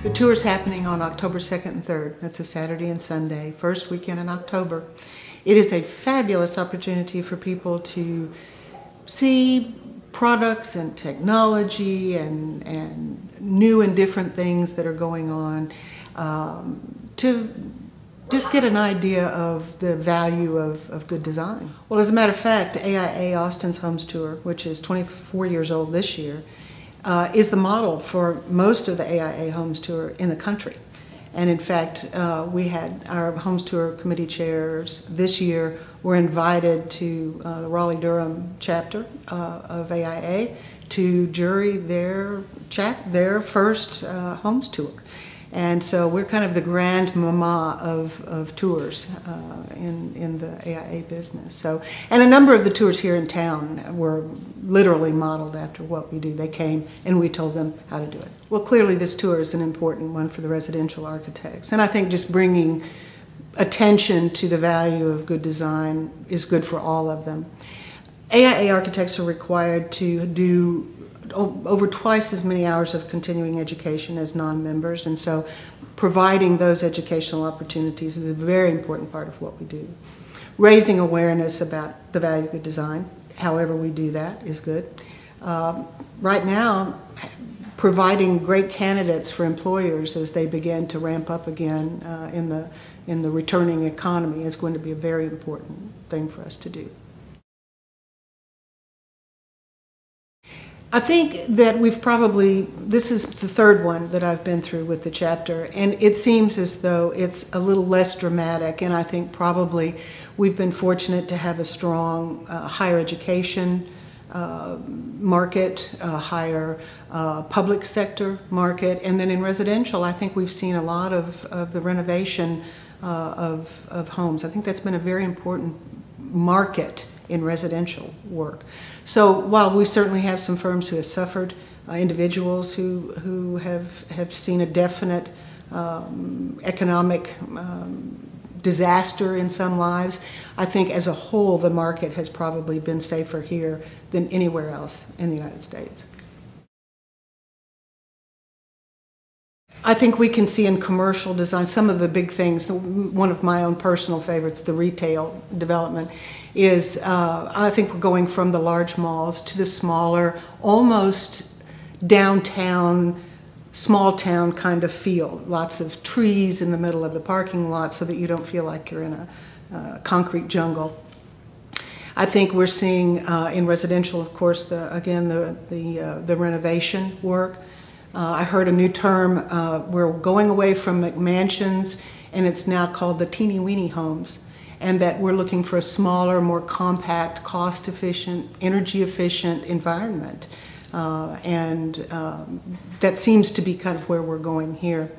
The tour is happening on October 2nd and 3rd. That's a Saturday and Sunday, first weekend in October. It is a fabulous opportunity for people to see products and technology and new and different things that are going on, to just get an idea of the value of good design. Well, as a matter of fact, AIA Austin Homes Tour, which is 24 years old this year, is the model for most of the AIA Homes Tour in the country. And in fact, we had our Homes Tour committee chairs this year were invited to the Raleigh-Durham chapter of AIA to jury their first Homes Tour. And so we're kind of the grand mama of tours in the AIA business. So, and a number of the tours here in town were literally modeled after what we do. They came and we told them how to do it. Well, clearly this tour is an important one for the residential architects. And I think just bringing attention to the value of good design is good for all of them. AIA architects are required to do over twice as many hours of continuing education as non-members, and so providing those educational opportunities is a very important part of what we do. Raising awareness about the value of good design, however we do that, is good. Right now, providing great candidates for employers as they begin to ramp up again in the returning economy is going to be a very important thing for us to do. I think that this is the third one that I've been through with the chapter, and it seems as though it's a little less dramatic, and I think probably we've been fortunate to have a strong higher education market, higher public sector market, and then in residential I think we've seen a lot of the renovation of homes. I think that's been a very important market in residential work. So while we certainly have some firms who have suffered, individuals who have seen a definite economic disaster in some lives, I think as a whole the market has probably been safer here than anywhere else in the United States. I think we can see in commercial design some of the big things. One of my own personal favorites, the retail development, is I think we're going from the large malls to the smaller, almost downtown, small town kind of feel. Lots of trees in the middle of the parking lot so that you don't feel like you're in a concrete jungle. I think we're seeing in residential, of course, the renovation work. I heard a new term, we're going away from McMansions, and it's now called the teeny-weeny homes, and that we're looking for a smaller, more compact, cost-efficient, energy-efficient environment. That seems to be kind of where we're going here.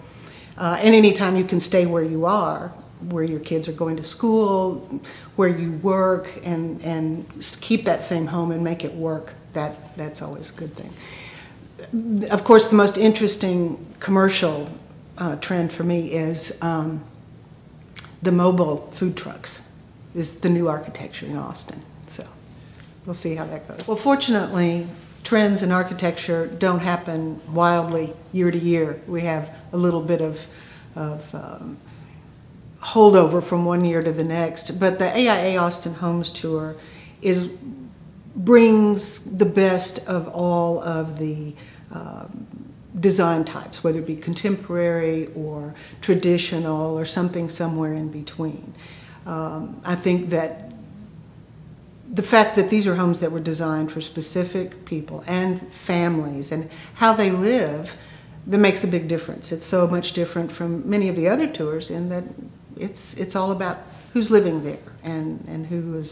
And anytime you can stay where you are, where your kids are going to school, where you work, and keep that same home and make it work, that's always a good thing. Of course, the most interesting commercial trend for me is the mobile food trucks, is the new architecture in Austin. So we'll see how that goes. Well, fortunately, trends in architecture don't happen wildly year to year. We have a little bit of holdover from one year to the next, but the AIA Austin Homes Tour brings the best of all of the design types, whether it be contemporary or traditional or something somewhere in between. I think that the fact that these are homes that were designed for specific people and families and how they live, that makes a big difference. It's so much different from many of the other tours in that it's all about who's living there and who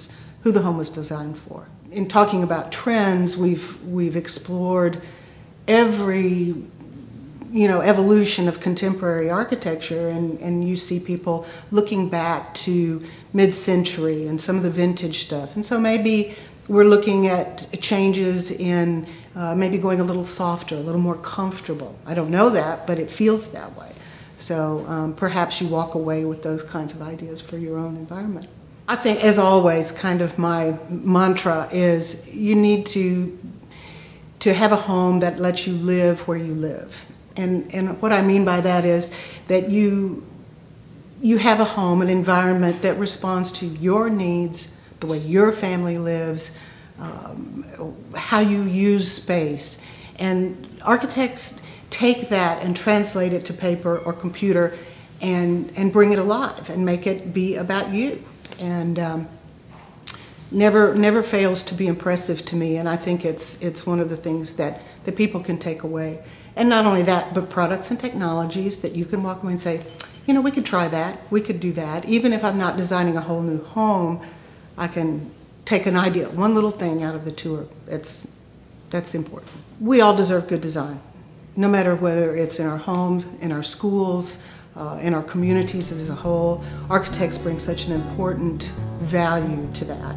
the home was designed for. In talking about trends, we've explored every evolution of contemporary architecture, and you see people looking back to mid-century and some of the vintage stuff. And so maybe we're looking at changes in maybe going a little softer, a little more comfortable. I don't know that, but it feels that way. So perhaps you walk away with those kinds of ideas for your own environment. I think, as always, kind of my mantra is you need to have a home that lets you live where you live. And what I mean by that is that you have a home, an environment that responds to your needs, the way your family lives, how you use space. And architects take that and translate it to paper or computer and bring it alive and make it be about you. And never fails to be impressive to me, and I think it's one of the things that people can take away. And not only that, but products and technologies that you can walk away and say, you know, we could try that, we could do that. Even if I'm not designing a whole new home, I can take an idea, one little thing out of the tour. That's important. We all deserve good design, no matter whether it's in our homes, in our schools, in our communities as a whole. Architects bring such an important value to that.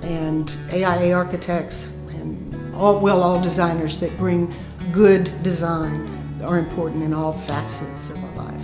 And AIA architects and all designers that bring good design are important in all facets of our life.